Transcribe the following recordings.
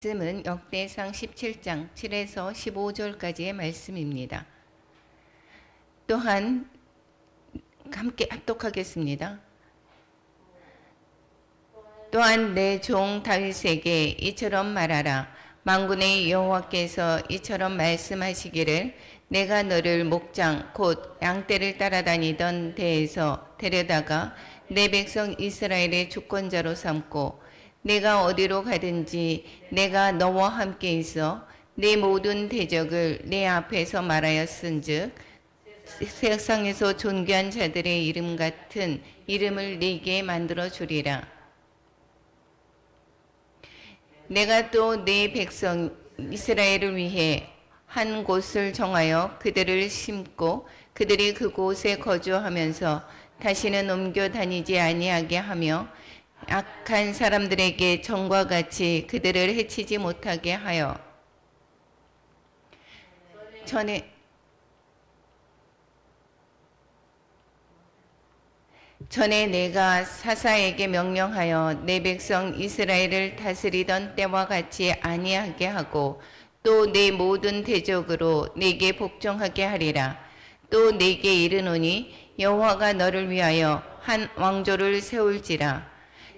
말씀은 역대상 17장 7에서 15절까지의 말씀입니다. 또한 함께 합독하겠습니다. 또한 내 종 다윗에게 이처럼 말하라. 만군의 여호와께서 이처럼 말씀하시기를 내가 너를 목장 곧 양떼를 따라다니던 데에서 데려다가 내 백성 이스라엘의 주권자로 삼고 내가 어디로 가든지 내가 너와 함께 있어 내 모든 대적을 내 앞에서 말하였은즉 세상에서 존귀한 자들의 이름 같은 이름을 네게 만들어 주리라. 내가 또 내 백성 이스라엘을 위해 한 곳을 정하여 그들을 심고 그들이 그곳에 거주하면서 다시는 옮겨 다니지 아니하게 하며 악한 사람들에게 전과 같이 그들을 해치지 못하게 하여 전에 내가 사사에게 명령하여 내 백성 이스라엘을 다스리던 때와 같이 아니하게 하고 또 내 모든 대적으로 내게 복종하게 하리라. 또 내게 이르노니 여호와가 너를 위하여 한 왕조를 세울지라.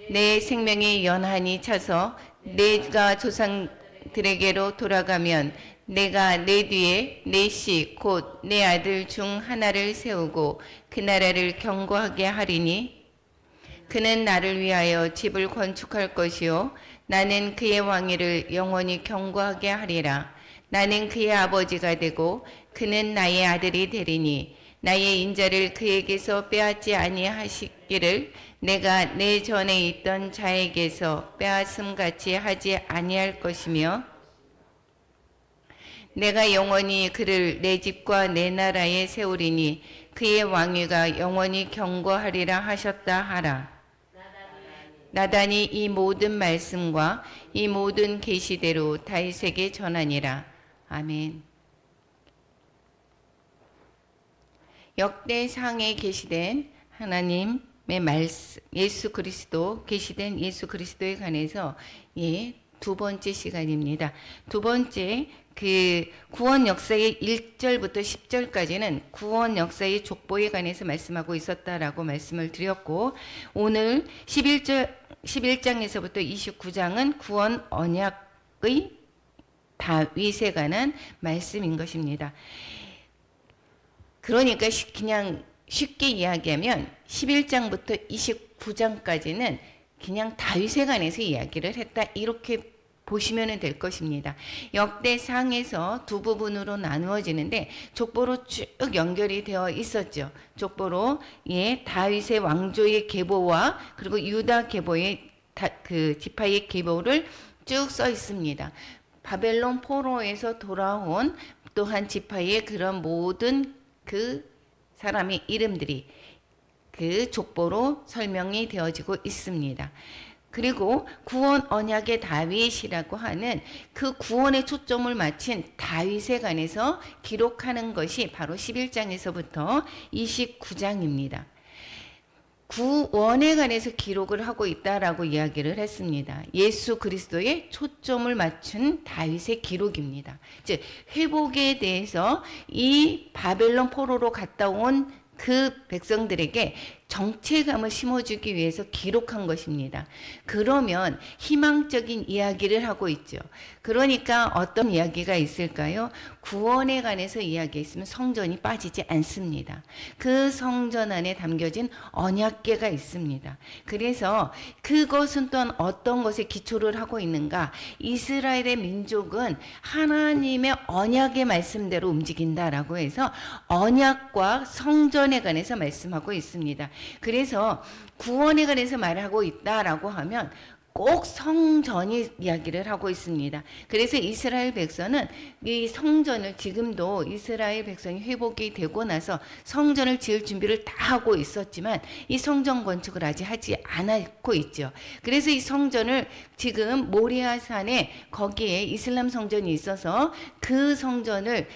내 생명이 연한이 차서 내가 조상들에게로 돌아가면 내가 내 뒤에 내 씨 곧 내 아들 중 하나를 세우고 그 나라를 견고하게 하리니 그는 나를 위하여 집을 건축할 것이요 나는 그의 왕위를 영원히 견고하게 하리라. 나는 그의 아버지가 되고 그는 나의 아들이 되리니 나의 인자를 그에게서 빼앗지 아니하시기를 내가 내 전에 있던 자에게서 빼앗음같이 하지 아니할 것이며 내가 영원히 그를 내 집과 내 나라에 세우리니 그의 왕위가 영원히 견고하리라 하셨다 하라. 나단이 이 모든 말씀과 이 모든 계시대로 다윗에게 전하니라. 아멘. 역대상에 계시된 하나님의 말씀, 예수 그리스도, 계시된 예수 그리스도에 관해서 두 번째 시간입니다. 두 번째 그 구원 역사의 1절부터 10절까지는 구원 역사의 족보에 관해서 말씀하고 있었다라고 말씀을 드렸고 오늘 11장에서부터 29장은 구원 언약의 다윗에 관한 말씀인 것입니다. 그러니까 그냥 쉽게 이야기하면 11장부터 29장까지는 그냥 다윗에 관해서 이야기를 했다 이렇게 보시면 될 것입니다. 역대상에서 두 부분으로 나누어지는데 족보로 쭉 연결이 되어 있었죠. 족보로 다윗의 왕조의 계보와 그리고 유다 계보의 그 지파의 계보를 쭉 써 있습니다. 바벨론 포로에서 돌아온 또한 지파의 그런 모든 그 사람의 이름들이 그 족보로 설명이 되어지고 있습니다. 그리고 구원 언약의 다윗이라고 하는 그 구원의 초점을 맞춘 다윗에 관해서 기록하는 것이 바로 11장에서부터 29장입니다. 구원에 관해서 기록을 하고 있다라고 이야기를 했습니다. 예수 그리스도의 초점을 맞춘 다윗의 기록입니다. 즉 회복에 대해서 이 바벨론 포로로 갔다 온 그 백성들에게 정체감을 심어주기 위해서 기록한 것입니다. 그러면 희망적인 이야기를 하고 있죠. 그러니까 어떤 이야기가 있을까요? 구원에 관해서 이야기했으면 성전이 빠지지 않습니다. 그 성전 안에 담겨진 언약궤가 있습니다. 그래서 그것은 또한 어떤 것에 기초를 하고 있는가? 이스라엘의 민족은 하나님의 언약의 말씀대로 움직인다라고 해서 언약과 성전에 관해서 말씀하고 있습니다. 그래서 구원에 관해서 말하고 있다라고 하면 꼭 성전이 이야기를 하고 있습니다. 그래서 이스라엘 백성은 이 성전을 지금도 이스라엘 백성이 회복이 되고 나서 성전을 지을 준비를 다 하고 있었지만 이 성전 건축을 아직 하지 않고 있죠. 그래서 이 성전을 지금 모리아산에 거기에 이슬람 성전이 있어서 그 성전을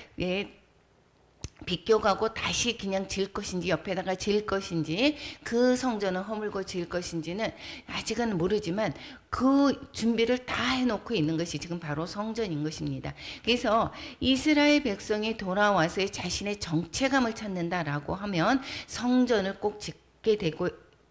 비껴가고 다시 그냥 지을 것인지 옆에다가 지을 것인지 그 성전을 허물고 지을 것인지는 아직은 모르지만 그 준비를 다 해놓고 있는 것이 지금 바로 성전인 것입니다. 그래서 이스라엘 백성이 돌아와서 자신의 정체감을 찾는다라고 하면 성전을 꼭 짓게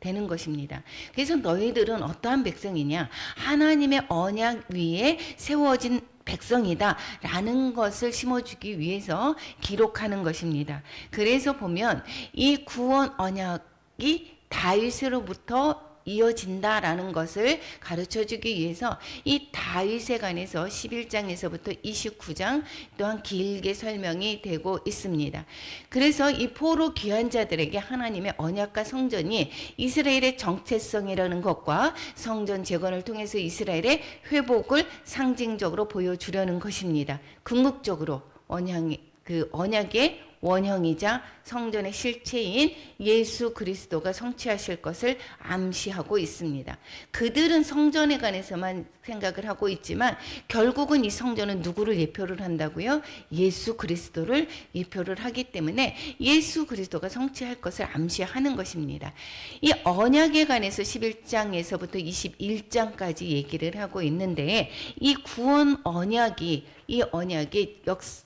되는 것입니다. 그래서 너희들은 어떠한 백성이냐? 하나님의 언약 위에 세워진 백성이다 라는 것을 심어주기 위해서 기록하는 것입니다. 그래서 보면 이 구원 언약이 다윗으로부터 이어진다라는 것을 가르쳐주기 위해서 이 다윗에 관해서 11장에서부터 29장 또한 길게 설명이 되고 있습니다. 그래서 이 포로 귀한 자들에게 하나님의 언약과 성전이 이스라엘의 정체성이라는 것과 성전 재건을 통해서 이스라엘의 회복을 상징적으로 보여주려는 것입니다. 궁극적으로 언약의 원형이자 성전의 실체인 예수 그리스도가 성취하실 것을 암시하고 있습니다. 그들은 성전에 관해서만 생각을 하고 있지만 결국은 이 성전은 누구를 예표를 한다고요? 예수 그리스도를 예표를 하기 때문에 예수 그리스도가 성취할 것을 암시하는 것입니다. 이 언약에 관해서 11장에서부터 21장까지 얘기를 하고 있는데 이 구원 언약이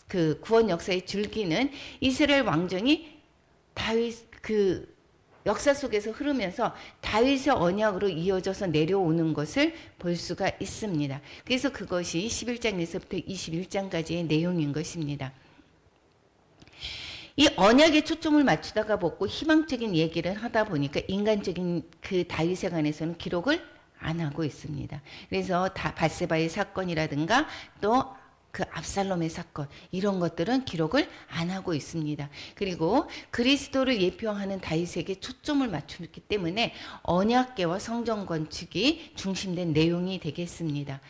그 구원 역사의 줄기는 이스라엘 왕정이 다윗 그 역사 속에서 흐르면서 다윗의 언약으로 이어져서 내려오는 것을 볼 수가 있습니다. 그래서 그것이 11장에서부터 21장까지의 내용인 것입니다. 이 언약에 초점을 맞추다가 보고 희망적인 얘기를 하다 보니까 인간적인 그 다윗에 관해서는 기록을 안 하고 있습니다. 그래서 밧세바의 사건이라든가 또 그 압살롬의 사건 이런 것들은 기록을 안 하고 있습니다. 그리고 그리스도를 예표하는 다윗에게 초점을 맞추기 때문에 언약궤와 성전 건축이 중심된 내용이 되겠습니다.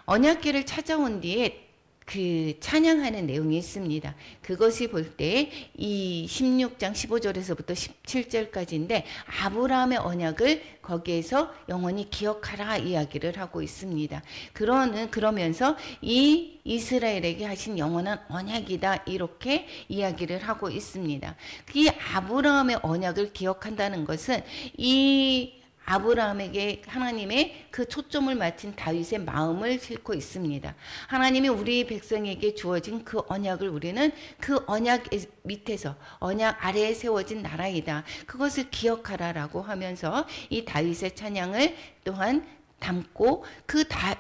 언약궤를 찾아온 뒤에 그 찬양하는 내용이 있습니다. 그것이 볼 때 이 16장 15절에서부터 17절까지인데 아브라함의 언약을 거기에서 영원히 기억하라 이야기를 하고 있습니다. 그러면서 이 이스라엘에게 하신 영원한 언약이다 이렇게 이야기를 하고 있습니다. 이 아브라함의 언약을 기억한다는 것은 이 아브라함에게 하나님의 그 초점을 맞춘 다윗의 마음을 싣고 있습니다. 하나님이 우리 백성에게 주어진 그 언약을 우리는 그 언약 밑에서 언약 아래에 세워진 나라이다. 그것을 기억하라라고 하면서 이 다윗의 찬양을 또한 담고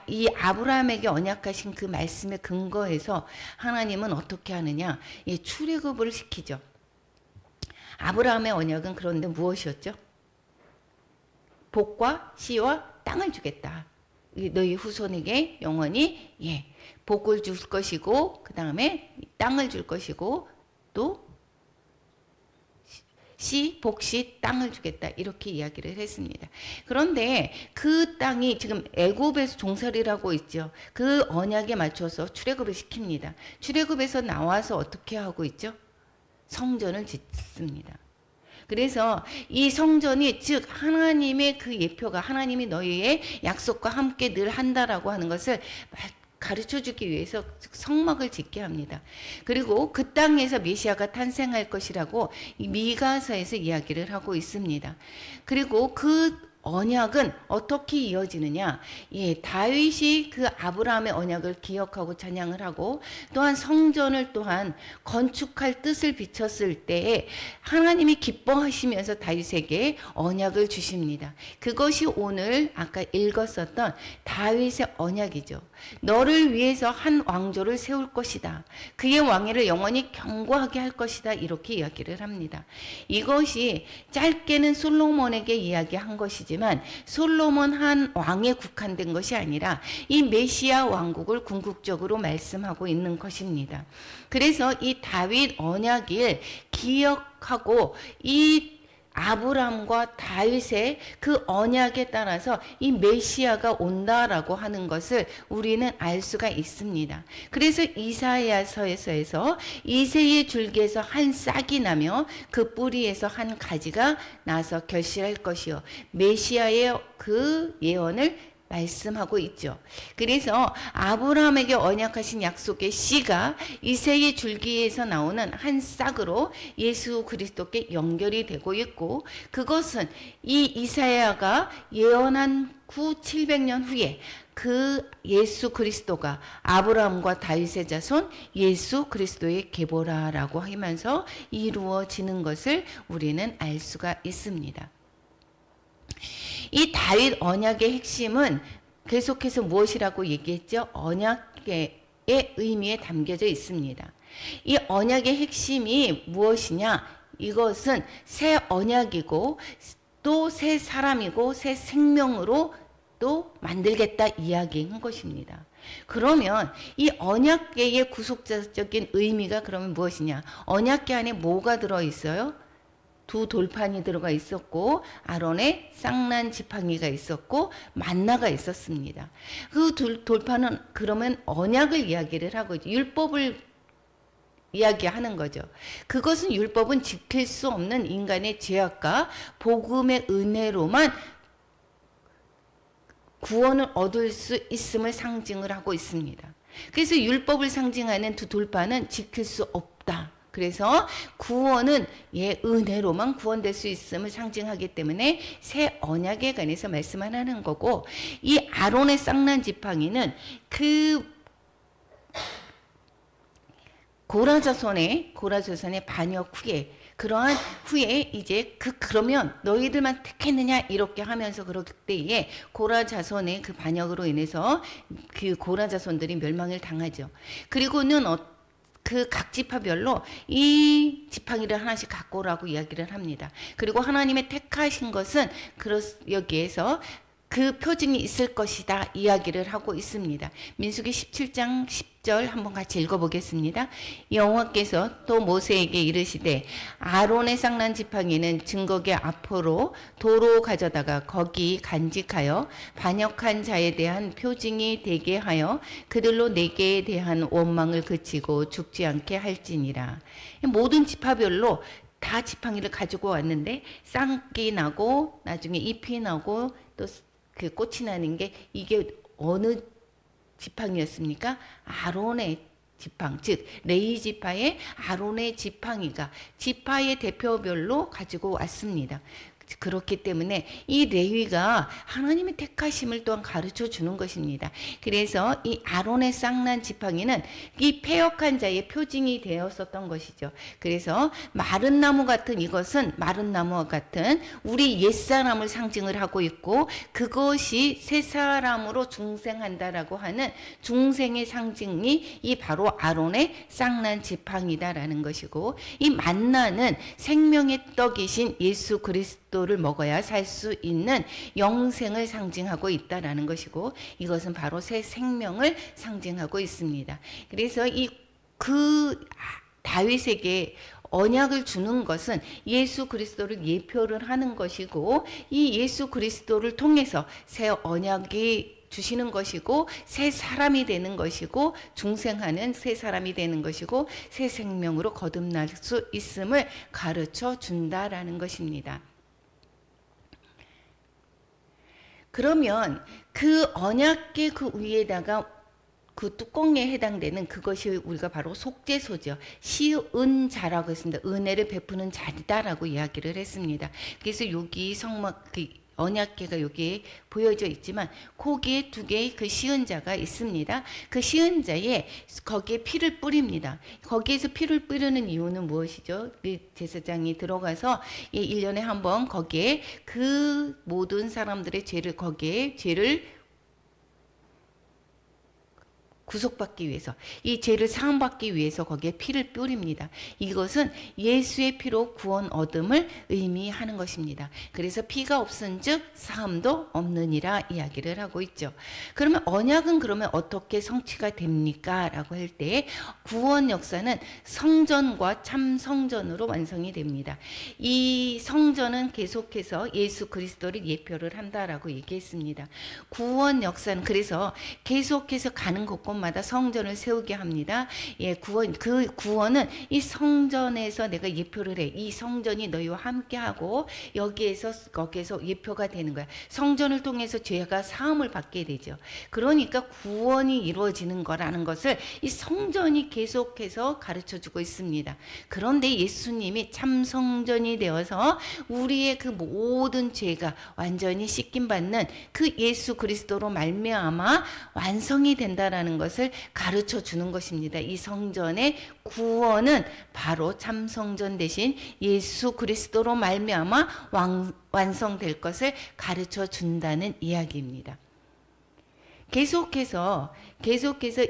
이 아브라함에게 언약하신 그 말씀에 근거해서 하나님은 어떻게 하느냐? 출애굽을 시키죠. 아브라함의 언약은 그런데 무엇이었죠? 복과 씨와 땅을 주겠다. 너희 후손에게 영원히 복을 줄 것이고 그 다음에 땅을 줄 것이고 또 복씨 땅을 주겠다 이렇게 이야기를 했습니다. 그런데 그 땅이 지금 애굽에서 종살이라고 있죠. 그 언약에 맞춰서 출애굽을 시킵니다. 출애굽에서 나와서 어떻게 하고 있죠? 성전을 짓습니다. 그래서 이 성전이 즉 하나님의 그 예표가 하나님이 너희의 약속과 함께 늘 한다라고 하는 것을 가르쳐주기 위해서 성막을 짓게 합니다. 그리고 그 땅에서 메시아가 탄생할 것이라고 미가서에서 이야기를 하고 있습니다. 그리고 그 언약은 어떻게 이어지느냐? 다윗이 그 아브라함의 언약을 기억하고 찬양을 하고 또한 성전을 또한 건축할 뜻을 비쳤을 때에 하나님이 기뻐하시면서 다윗에게 언약을 주십니다. 그것이 오늘 아까 읽었었던 다윗의 언약이죠. 너를 위해서 한 왕조를 세울 것이다. 그의 왕위를 영원히 견고하게 할 것이다. 이렇게 이야기를 합니다. 이것이 짧게는 솔로몬에게 이야기한 것이지만 솔로몬 한 왕에 국한된 것이 아니라 이 메시아 왕국을 궁극적으로 말씀하고 있는 것입니다. 그래서 이 다윗 언약을 기억하고 이 아브라함과 다윗의 그 언약에 따라서 이 메시아가 온다라고 하는 것을 우리는 알 수가 있습니다. 그래서 이사야서에서 이새의 줄기에서 한 싹이 나며 그 뿌리에서 한 가지가 나서 결실할 것이요 메시아의 그 예언을 말씀하고 있죠. 그래서 아브라함에게 언약하신 약속의 씨가 이새의 줄기에서 나오는 한 싹으로 예수 그리스도께 연결이 되고 있고, 그것은 이 이사야가 예언한 700년 후에 그 예수 그리스도가 아브라함과 다윗의 자손 예수 그리스도의 계보라라고 하면서 이루어지는 것을 우리는 알 수가 있습니다. 이 다윗 언약의 핵심은 계속해서 무엇이라고 얘기했죠? 언약의 의미에 담겨져 있습니다. 이 언약의 핵심이 무엇이냐? 이것은 새 언약이고 또 새 사람이고 새 생명으로 또 만들겠다 이야기인 것입니다. 그러면 이 언약계의 구속자적인 의미가 그러면 무엇이냐? 언약계 안에 뭐가 들어있어요? 두 돌판이 들어가 있었고 아론의 쌍난 지팡이가 있었고 만나가 있었습니다. 그 돌판은 그러면 언약을 이야기를 하고 율법을 이야기하는 거죠. 그것은 율법은 지킬 수 없는 인간의 죄악과 복음의 은혜로만 구원을 얻을 수 있음을 상징을 하고 있습니다. 그래서 율법을 상징하는 두 돌판은 지킬 수 없다. 그래서 구원은 은혜로만 구원될 수 있음을 상징하기 때문에 새 언약에 관해서 말씀을 하는 거고, 이 아론의 쌍난 지팡이는 그 고라자손의 반역 후에, 그러한 후에 이제 그러면 너희들만 택했느냐 이렇게 하면서 그럴 때에 고라자손의 그 반역으로 인해서 그 고라자손들이 멸망을 당하죠. 그리고는 그 각 지파별로 이 지팡이를 하나씩 갖고 오라고 이야기를 합니다. 그리고 하나님의 택하신 것은 여기에서 그 표징이 있을 것이다 이야기를 하고 있습니다. 민수기 17장 10절 한번 같이 읽어보겠습니다. 여호와께서 또 모세에게 이르시되 아론의 쌍난 지팡이는 증거계 앞으로 도로 가져다가 거기 간직하여 반역한 자에 대한 표징이 되게 하여 그들로 내게 대한 원망을 그치고 죽지 않게 할지니라. 모든 지파별로 다 지팡이를 가지고 왔는데 쌍기 나고 나중에 잎이 나고 또 그 꽃이 나는 게 이게 어느 지팡이였습니까? 아론의 지팡, 즉 레위 지파의 아론의 지팡이가 지파의 대표별로 가지고 왔습니다. 그렇기 때문에 이 레위가 하나님의 택하심을 또한 가르쳐 주는 것입니다. 그래서 이 아론의 쌍난 지팡이는 이 패역한 자의 표징이 되었었던 것이죠. 그래서 마른 나무 같은 이것은 마른 나무와 같은 우리 옛사람을 상징을 하고 있고, 그것이 새 사람으로 중생한다라고 하는 중생의 상징이 이 바로 아론의 쌍난 지팡이다라는 것이고, 이 만나는 생명의 떡이신 예수 그리스도 를 먹어야 살 수 있는 영생을 상징하고 있다라는 것이고, 이것은 바로 새 생명을 상징하고 있습니다. 그래서 다윗에게 언약을 주는 것은 예수 그리스도를 예표를 하는 것이고, 이 예수 그리스도를 통해서 새 언약이 주시는 것이고 새 사람이 되는 것이고 중생하는 새 사람이 되는 것이고 새 생명으로 거듭날 수 있음을 가르쳐 준다라는 것입니다. 그러면 그 언약계 그 위에다가 그 뚜껑에 해당되는 그것이 우리가 바로 속죄소죠. 시은자라고 했습니다. 은혜를 베푸는 자리다라고 이야기를 했습니다. 그래서 여기 언약계가 여기에 보여져 있지만 거기에 두 개의 그 시은자가 있습니다. 그 시은자에 거기에 피를 뿌립니다. 거기에서 피를 뿌리는 이유는 무엇이죠? 그 제사장이 들어가서 1년에 한 번 거기에 그 모든 사람들의 죄를 구속받기 위해서, 이 죄를 사함받기 위해서 거기에 피를 뿌립니다. 이것은 예수의 피로 구원 얻음을 의미하는 것입니다. 그래서 피가 없은즉 사함도 없느니라 이야기를 하고 있죠. 그러면 언약은 그러면 어떻게 성취가 됩니까? 라고 할 때 구원 역사는 성전과 참 성전으로 완성이 됩니다. 이 성전은 계속해서 예수 그리스도를 예표를 한다라고 얘기했습니다. 구원 역사는 그래서 계속해서 가는 곳곳 구원마다 성전을 세우게 합니다. 예, 그 구원은 이 성전에서 내가 예표를 해. 이 성전이 너희와 함께하고 거기에서 예표가 되는 거야. 성전을 통해서 죄가 사함을 받게 되죠. 그러니까 구원이 이루어지는 거라는 것을 이 성전이 계속해서 가르쳐주고 있습니다. 그런데 예수님이 참 성전이 되어서 우리의 그 모든 죄가 완전히 씻김받는 그 예수 그리스도로 말미암아 완성이 된다라는 것을 가르쳐 주는 것입니다. 이 성전의 구원은 바로 참 성전 대신 예수 그리스도로 말미암아 완성될 것을 가르쳐 준다는 이야기입니다. 계속해서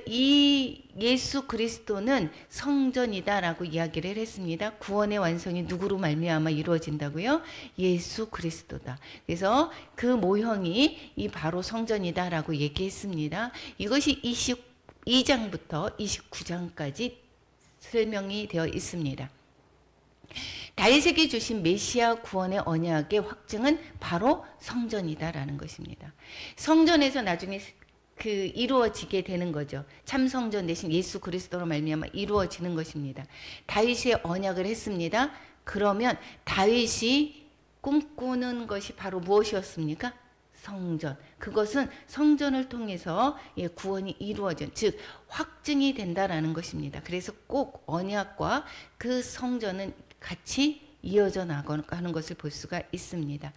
이 예수 그리스도는 성전이다라고 이야기를 했습니다. 구원의 완성이 누구로 말미암아 이루어진다고요? 예수 그리스도다. 그래서 그 모형이 이 바로 성전이다라고 얘기했습니다. 이것이 22장부터 29장까지 설명이 되어 있습니다. 다윗에게 주신 메시아 구원의 언약의 확증은 바로 성전이다라는 것입니다. 성전에서 나중에 이루어지게 되는 거죠. 참 성전 대신 예수 그리스도로 말미암아 이루어지는 것입니다. 다윗이 언약을 했습니다. 그러면 다윗이 꿈꾸는 것이 바로 무엇이었습니까? 성전. 그것은 성전을 통해서 구원이 이루어져, 즉 확증이 된다라는 것입니다. 그래서 꼭 언약과 그 성전은 같이 이어져 나가는 것을 볼 수가 있습니다.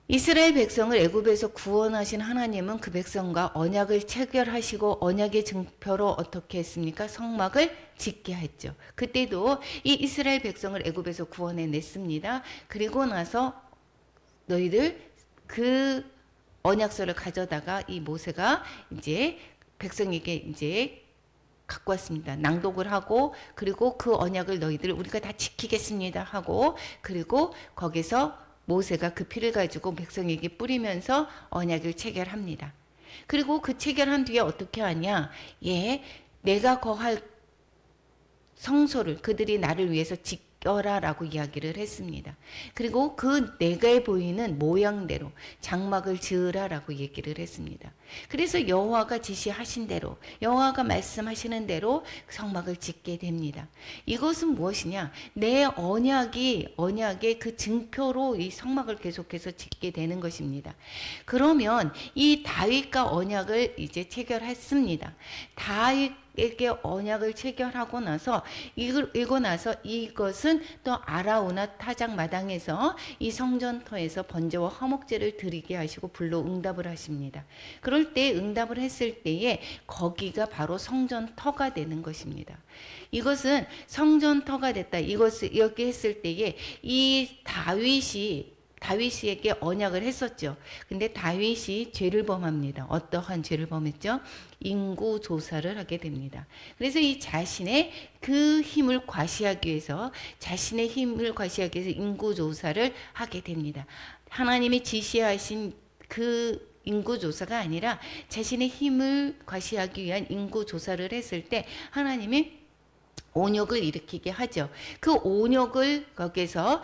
이스라엘 백성을 애굽에서 구원하신 하나님은 그 백성과 언약을 체결하시고 언약의 증표로 어떻게 했습니까? 성막을 짓게 했죠. 그때도 이 이스라엘 백성을 애굽에서 구원해 냈습니다. 그리고 나서 너희들 그 언약서를 가져다가 이 모세가 이제 백성에게 이제 갖고 왔습니다. 낭독을 하고, 그리고 그 언약을 너희들 우리가 다 지키겠습니다 하고, 그리고 거기서 모세가 그 피를 가지고 백성에게 뿌리면서 언약을 체결합니다. 그리고 그 체결한 뒤에 어떻게 하냐? 내가 거할 성소를 그들이 나를 위해서 지켜라라고 이야기를 했습니다. 그리고 그 내게 보이는 모양대로 장막을 지으라라고 얘기를 했습니다. 그래서 여호와가 지시하신 대로, 여호와가 말씀하시는 대로 성막을 짓게 됩니다. 이것은 무엇이냐? 내 언약의 그 증표로 이 성막을 계속해서 짓게 되는 것입니다. 그러면 이 다윗과 언약을 이제 체결했습니다. 다윗에게 언약을 체결하고 나서 이것은 또 아라우나 타작 마당에서 이 성전터에서 번제와 화목제를 드리게 하시고 불로 응답을 하십니다. 그럴 때 응답을 했을 때에 거기가 바로 성전터가 되는 것입니다. 이것은 성전터가 됐다. 이것을 이렇게 했을 때에 이 다윗에게 언약을 했었죠. 근데 다윗이 죄를 범합니다. 어떠한 죄를 범했죠? 인구 조사를 하게 됩니다. 그래서 이 자신의 그 힘을 과시하기 위해서 인구 조사를 하게 됩니다. 하나님이 지시하신 그 인구 조사가 아니라 자신의 힘을 과시하기 위한 인구 조사를 했을 때 하나님이 온역을 일으키게 하죠. 그 온역을 거기서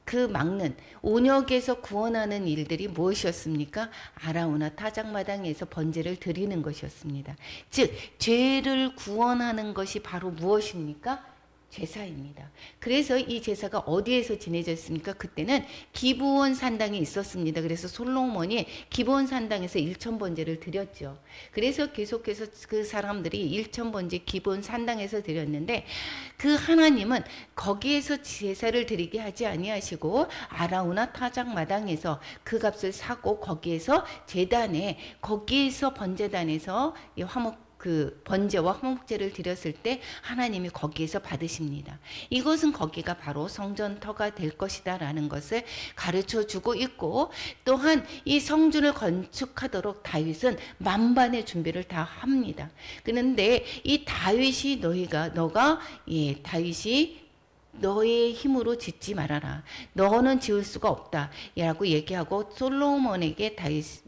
그 막는 온역에서 구원하는 일들이 무엇이었습니까? 아라우나 타작마당에서 번제를 드리는 것이었습니다. 즉 죄를 구원하는 것이 바로 무엇입니까? 제사입니다. 그래서 이 제사가 어디에서 지내졌습니까? 그때는 기브온 산당이 있었습니다. 그래서 솔로몬이 기브온 산당에서 1000번제를 드렸죠. 그래서 계속해서 그 사람들이 1000번제 기브온 산당에서 드렸는데 그 하나님은 거기에서 제사를 드리게 하지 아니하시고 아라우나 타작 마당에서 그 값을 사고 거기에서 거기에서 번제단에서 그 번제와 화목제를 드렸을 때 하나님이 거기에서 받으십니다. 이것은 거기가 바로 성전터가 될 것이다 라는 것을 가르쳐 주고 있고, 또한 이 성전을 건축하도록 다윗은 만반의 준비를 다 합니다. 그런데 이 다윗이 너의 힘으로 짓지 말아라. 너는 지을 수가 없다. 라고 얘기하고 솔로몬에게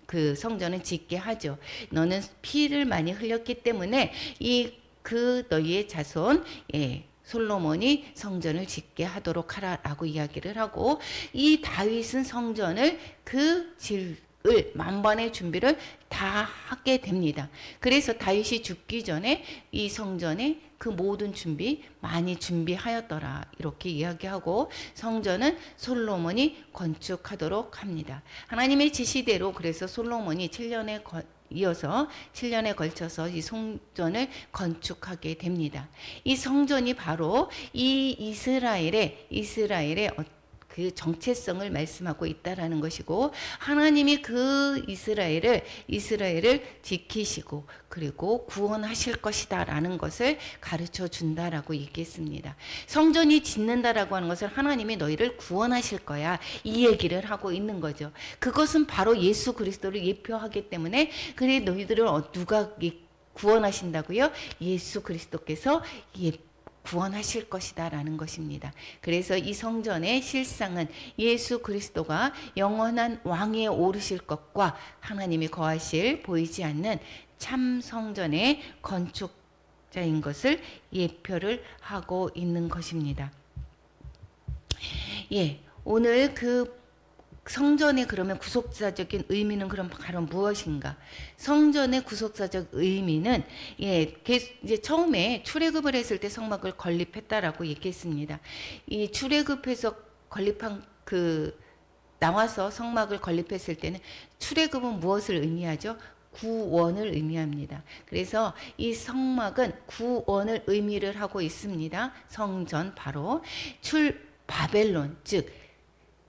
그 성전을 짓게 하죠. 너는 피를 많이 흘렸기 때문에 너희의 자손, 솔로몬이 성전을 짓게 하도록 하라라고 이야기를 하고, 이 다윗은 성전을 만반의 준비를 다 하게 됩니다. 그래서 다윗이 죽기 전에 이 성전에 그 모든 준비 많이 준비하였더라 이렇게 이야기하고 성전은 솔로몬이 건축하도록 합니다. 하나님의 지시대로 그래서 솔로몬이 7년에 이어서 7년에 걸쳐서 이 성전을 건축하게 됩니다. 이 성전이 바로 이 이스라엘의 그 정체성을 말씀하고 있다라는 것이고 하나님이 그 이스라엘을 지키시고 그리고 구원하실 것이다라는 것을 가르쳐 준다라고 얘기했습니다. 성전이 짓는다라고 하는 것은 하나님이 너희를 구원하실 거야 이 얘기를 하고 있는 거죠. 그것은 바로 예수 그리스도를 예표하기 때문에 그래 너희들을 누가 구원하신다고요? 예수 그리스도께서 구원하실 것이다 라는 것입니다. 그래서 이 성전의 실상은 예수 그리스도가 영원한 왕위에 오르실 것과 하나님이 거하실 보이지 않는 참 성전의 건축자인 것을 예표를 하고 있는 것입니다. 오늘 그 성전의 그러면 구속사적인 의미는 그럼 바로 무엇인가? 성전의 구속사적 의미는 이제 처음에 출애굽을 했을 때 성막을 건립했다라고 얘기했습니다. 이 출애굽해서 건립한 나와서 성막을 건립했을 때는 출애굽은 무엇을 의미하죠? 구원을 의미합니다. 그래서 이 성막은 구원을 의미를 하고 있습니다. 성전 바로 바벨론 즉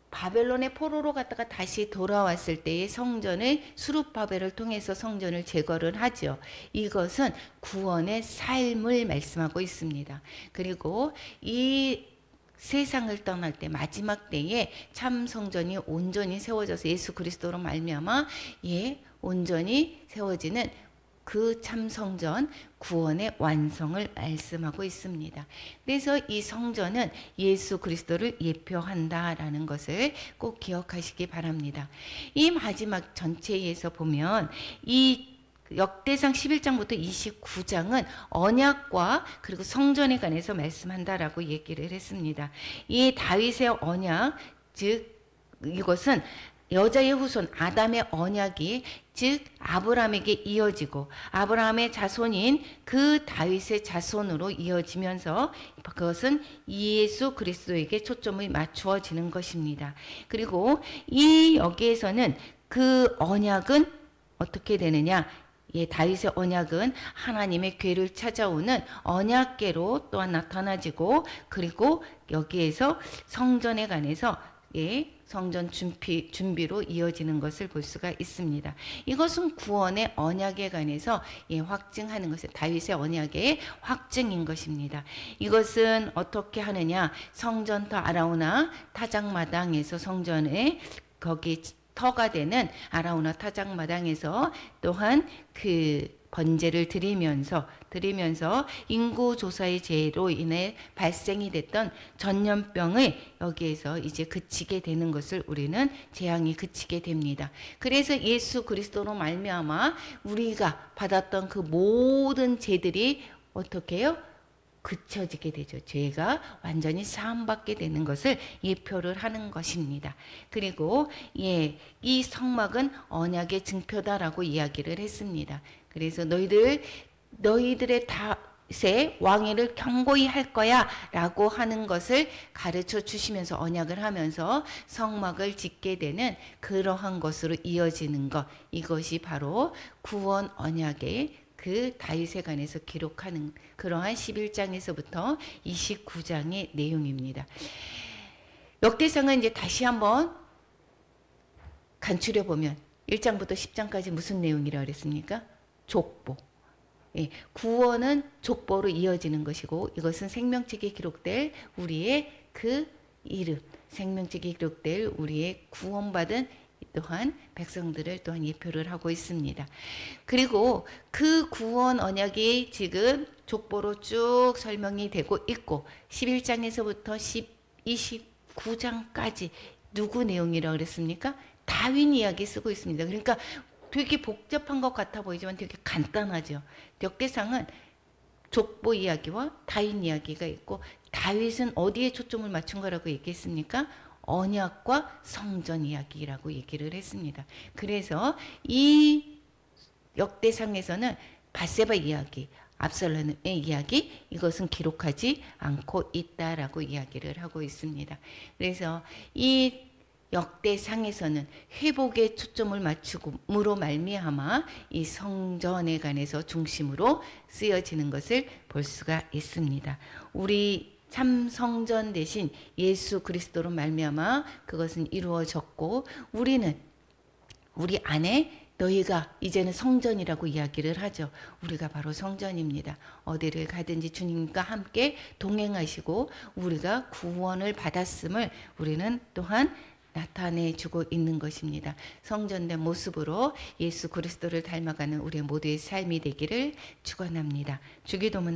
바벨론의 포로로 갔다가 다시 돌아왔을 때의 성전의 수룹바벨을 통해서 성전을 제거를 하죠. 이것은 구원의 삶을 말씀하고 있습니다. 그리고 이 세상을 떠날 때 마지막 때에 참 성전이 온전히 세워져서 예수 그리스도로 말미암아 온전히 세워지는 그 참 성전 구원의 완성을 말씀하고 있습니다. 그래서 이 성전은 예수 그리스도를 예표한다라는 것을 꼭 기억하시기 바랍니다. 이 마지막 전체에서 보면 이 역대상 11장부터 29장은 언약과 그리고 성전에 관해서 말씀한다라고 얘기를 했습니다. 이 다윗의 언약 즉 이것은 여자의 후손 아담의 언약이 즉 아브라함에게 이어지고 아브라함의 자손인 그 다윗의 자손으로 이어지면서 그것은 예수 그리스도에게 초점이 맞추어지는 것입니다. 그리고 여기에서는 그 언약은 어떻게 되느냐? 다윗의 언약은 하나님의 궤를 찾아오는 언약궤로 또한 나타나지고 그리고 여기에서 성전에 관해서 성전 준비로 이어지는 것을 볼 수가 있습니다. 이것은 구원의 언약에 관해서 확증하는 것은 다윗의 언약의 확증인 것입니다. 이것은 어떻게 하느냐? 성전터 아라우나 타작마당에서 성전에 거기 터가 되는 아라우나 타작마당에서 또한 그 번제를 드리면서 인구조사의 죄로 인해 발생이 됐던 전염병을 여기에서 이제 그치게 되는 것을 우리는 재앙이 그치게 됩니다. 그래서 예수 그리스도로 말미암아 우리가 받았던 그 모든 죄들이 어떻게 해요? 그쳐지게 되죠. 죄가 완전히 사함받게 되는 것을 예표를 하는 것입니다. 그리고 이 성막은 언약의 증표다라고 이야기를 했습니다. 그래서 너희들의 다윗의 왕위를 견고히 할 거야 라고 하는 것을 가르쳐 주시면서 언약을 하면서 성막을 짓게 되는 그러한 것으로 이어지는 것, 이것이 바로 구원 언약의 그 다윗에 관해서 기록하는 그러한 11장에서부터 29장의 내용입니다. 역대상은 이제 다시 한번 간추려 보면 1장부터 10장까지 무슨 내용이라고 그랬습니까? 족보. 구원은 족보로 이어지는 것이고 이것은 생명책에 기록될 우리의 그 이름, 생명책에 기록될 우리의 구원받은 또한 백성들을 또한 예표를 하고 있습니다. 그리고 그 구원 언약이 지금 족보로 쭉 설명이 되고 있고 11장에서부터 29장까지 누구 내용이라고 그랬습니까? 다윗 이야기 쓰고 있습니다. 그러니까 되게 복잡한 것 같아 보이지만 되게 간단하죠. 역대상은 족보 이야기와 다윗 이야기가 있고 다윗은 어디에 초점을 맞춘 거라고 얘기했습니까? 언약과 성전 이야기라고 얘기를 했습니다. 그래서 이 역대상에서는 밧세바 이야기, 압살롬의 이야기, 이것은 기록하지 않고 있다라고 이야기를 하고 있습니다. 그래서 이 역대상에서는 회복에 초점을 맞추므로 말미암아 이 성전에 관해서 중심으로 쓰여지는 것을 볼 수가 있습니다. 우리 참 성전 대신 예수 그리스도로 말미암아 그것은 이루어졌고, 우리는 우리 안에 너희가 이제는 성전이라고 이야기를 하죠. 우리가 바로 성전입니다. 어디를 가든지 주님과 함께 동행하시고 우리가 구원을 받았음을 우리는 또한 나타내주고 있는 것입니다. 성전된 모습으로 예수 그리스도를 닮아가는 우리 모두의 삶이 되기를 축원합니다. 주기도문